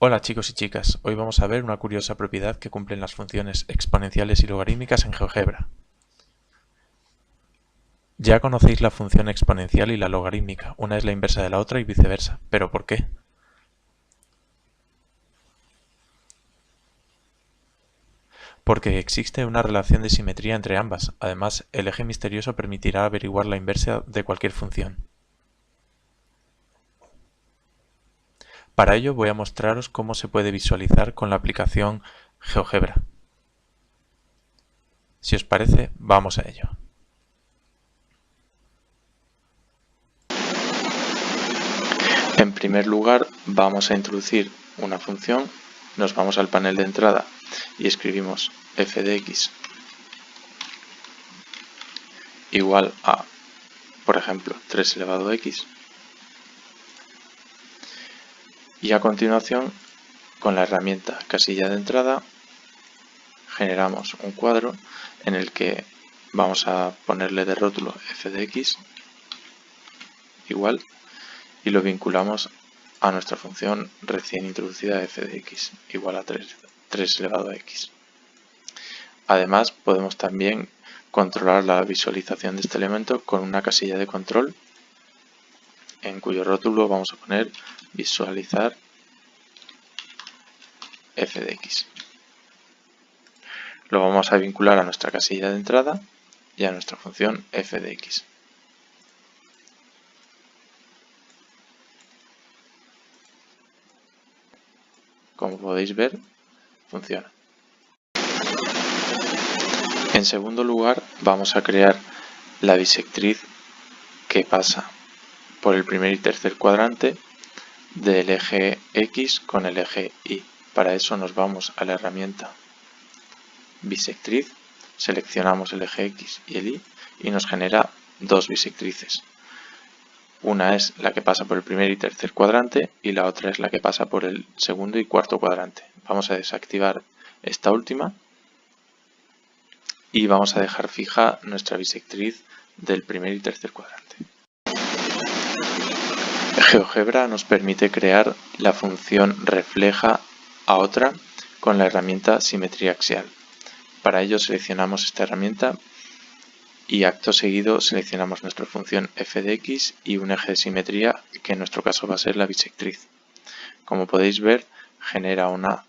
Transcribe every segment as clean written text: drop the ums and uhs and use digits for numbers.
Hola chicos y chicas, hoy vamos a ver una curiosa propiedad que cumplen las funciones exponenciales y logarítmicas en GeoGebra. Ya conocéis la función exponencial y la logarítmica, una es la inversa de la otra y viceversa, ¿pero por qué? Porque existe una relación de simetría entre ambas, además el eje misterioso permitirá averiguar la inversa de cualquier función. Para ello voy a mostraros cómo se puede visualizar con la aplicación GeoGebra. Si os parece, vamos a ello. En primer lugar, vamos a introducir una función, nos vamos al panel de entrada y escribimos f de x igual a, por ejemplo, 3 elevado a x. Y a continuación, con la herramienta casilla de entrada, generamos un cuadro en el que vamos a ponerle de rótulo f de x igual y lo vinculamos a nuestra función recién introducida f de x igual a 3 elevado a x. Además, podemos también controlar la visualización de este elemento con una casilla de control en cuyo rótulo vamos a poner visualizar f de x. Lo vamos a vincular a nuestra casilla de entrada y a nuestra función f de x. Como podéis ver, funciona. En segundo lugar, vamos a crear la bisectriz que pasa por el primer y tercer cuadrante del eje X con el eje Y. Para eso nos vamos a la herramienta bisectriz, seleccionamos el eje X y el Y y nos genera dos bisectrices. Una es la que pasa por el primer y tercer cuadrante y la otra es la que pasa por el segundo y cuarto cuadrante. Vamos a desactivar esta última y vamos a dejar fija nuestra bisectriz del primer y tercer cuadrante. GeoGebra nos permite crear la función refleja a otra con la herramienta simetría axial. Para ello seleccionamos esta herramienta y acto seguido seleccionamos nuestra función f de x y un eje de simetría que en nuestro caso va a ser la bisectriz. Como podéis ver, genera una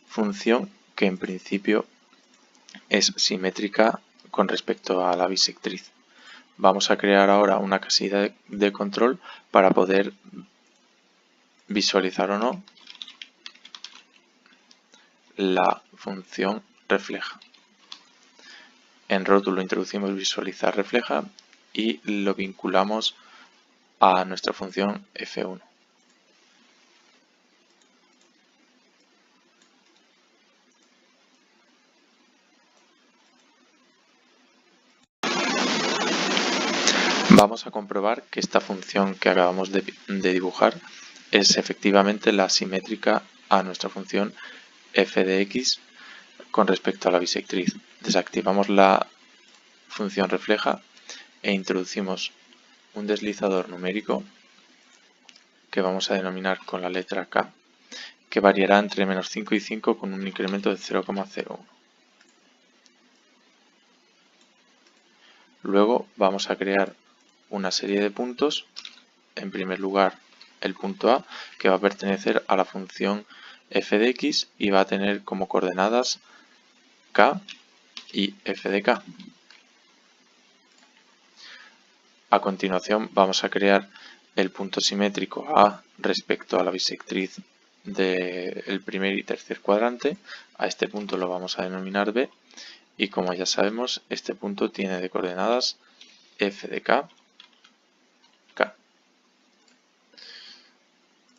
función que en principio es simétrica con respecto a la bisectriz. Vamos a crear ahora una casilla de control para poder visualizar o no la función refleja. En rótulo introducimos visualizar refleja y lo vinculamos a nuestra función f1. Vamos a comprobar que esta función que acabamos de dibujar es efectivamente la simétrica a nuestra función f de x con respecto a la bisectriz. Desactivamos la función refleja e introducimos un deslizador numérico que vamos a denominar con la letra k, que variará entre menos 5 y 5 con un incremento de 0,01. Luego vamos a crear una serie de puntos. En primer lugar, el punto A, que va a pertenecer a la función f de x y va a tener como coordenadas k y f de k. A continuación vamos a crear el punto simétrico A respecto a la bisectriz del primer y tercer cuadrante. A este punto lo vamos a denominar B y como ya sabemos, este punto tiene de coordenadas f de k, k.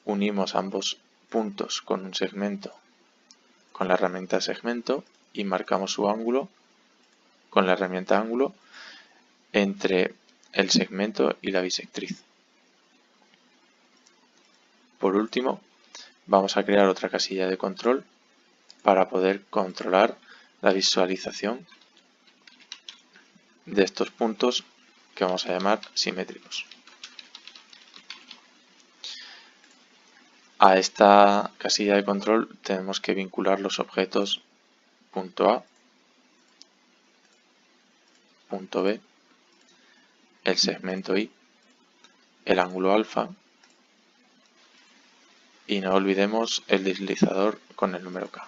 Unimos ambos puntos con un segmento con la herramienta segmento y marcamos su ángulo con la herramienta ángulo entre el segmento y la bisectriz. Por último, vamos a crear otra casilla de control para poder controlar la visualización de estos puntos que vamos a llamar simétricos. A esta casilla de control tenemos que vincular los objetos punto A, punto B, el segmento Y, el ángulo alfa y no olvidemos el deslizador con el número K.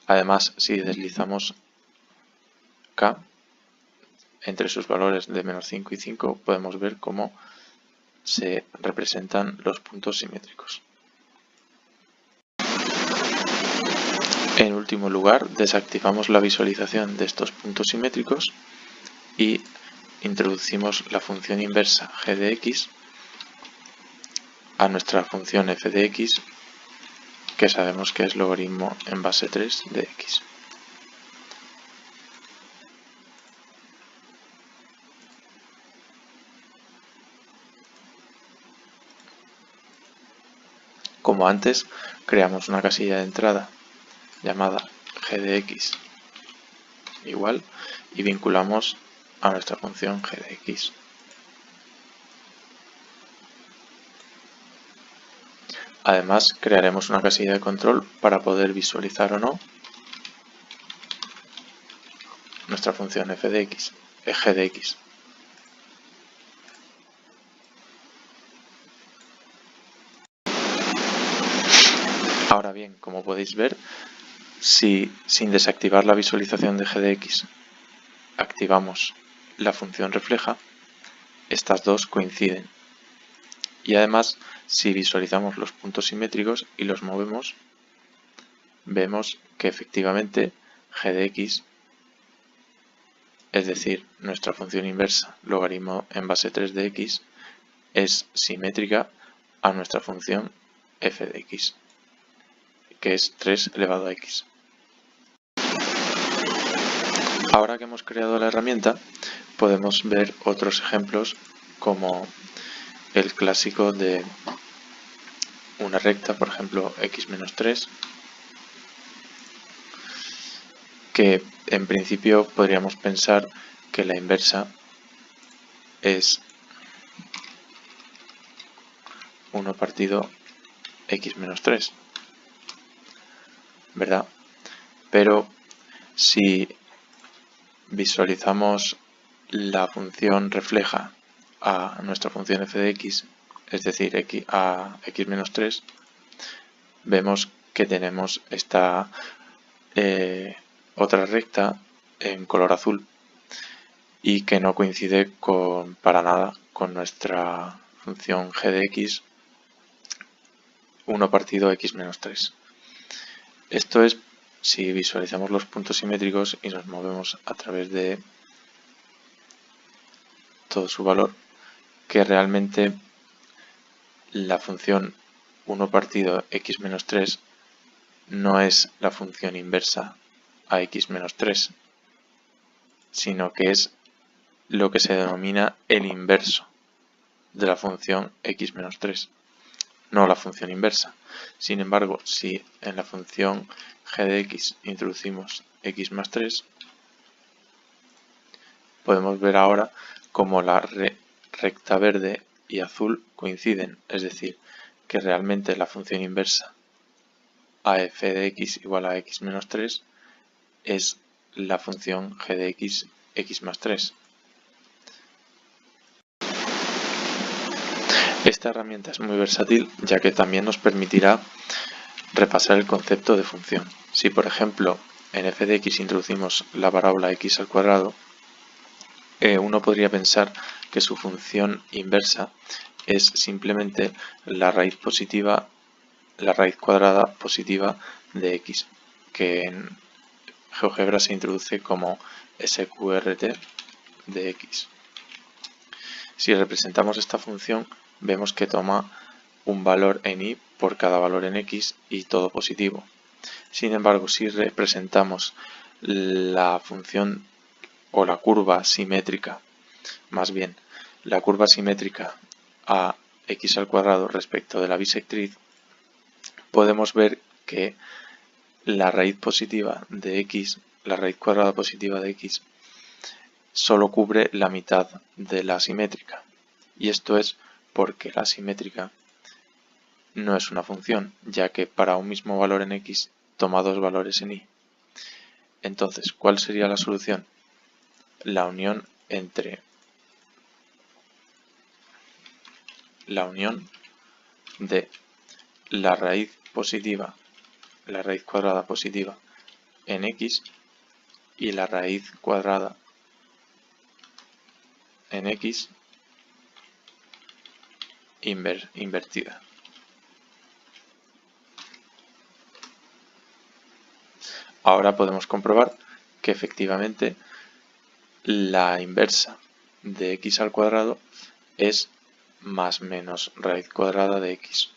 Además, si deslizamos K entre sus valores de menos 5 y 5, podemos ver cómo se representan los puntos simétricos. En último lugar, desactivamos la visualización de estos puntos simétricos y introducimos la función inversa g de x a nuestra función f de x, que sabemos que es logaritmo en base 3 de x. Como antes, creamos una casilla de entrada llamada g de x igual y vinculamos a nuestra función g de x. Además, crearemos una casilla de control para poder visualizar o no nuestra función f de x, g de x. Ahora bien, como podéis ver, si sin desactivar la visualización de g de x activamos la función refleja, estas dos coinciden. Y además, si visualizamos los puntos simétricos y los movemos, vemos que efectivamente g de x, es decir, nuestra función inversa, logaritmo en base 3 de x, es simétrica a nuestra función f de x, que es 3 elevado a x. Ahora que hemos creado la herramienta, podemos ver otros ejemplos como el clásico de una recta, por ejemplo, x menos 3, que en principio podríamos pensar que la inversa es 1 partido x menos 3, ¿verdad? Pero si visualizamos la función refleja a nuestra función f de x, es decir, a x menos 3, vemos que tenemos esta otra recta en color azul y que no coincide para nada con nuestra función g de x 1 partido x menos 3. Esto es si visualizamos los puntos simétricos y nos movemos a través de todo su valor, que realmente la función 1 partido x menos 3 no es la función inversa a x menos 3, sino que es lo que se denomina el inverso de la función x menos 3, no la función inversa. Sin embargo, si en la función g de x introducimos x más 3, podemos ver ahora cómo la recta verde y azul coinciden, es decir, que realmente la función inversa a f de x igual a x menos 3 es la función g de x, x más 3. Esta herramienta es muy versátil, ya que también nos permitirá repasar el concepto de función. Si por ejemplo en f de x introducimos la parábola x al cuadrado, uno podría pensar que su función inversa es simplemente la raíz cuadrada positiva de x, que en GeoGebra se introduce como sqrt de x. Si representamos esta función, vemos que toma un valor en y por cada valor en x y todo positivo. Sin embargo, si representamos la función o la curva simétrica, más bien la curva simétrica a x al cuadrado respecto de la bisectriz, podemos ver que la raíz positiva de x, la raíz cuadrada positiva de x, solo cubre la mitad de la simétrica. Y esto es porque la simétrica no es una función, ya que para un mismo valor en x toma dos valores en y. Entonces, ¿cuál sería la solución? La unión de la raíz cuadrada positiva en x y la raíz cuadrada en x invertida. Ahora podemos comprobar que efectivamente la inversa de x al cuadrado es más menos raíz cuadrada de x.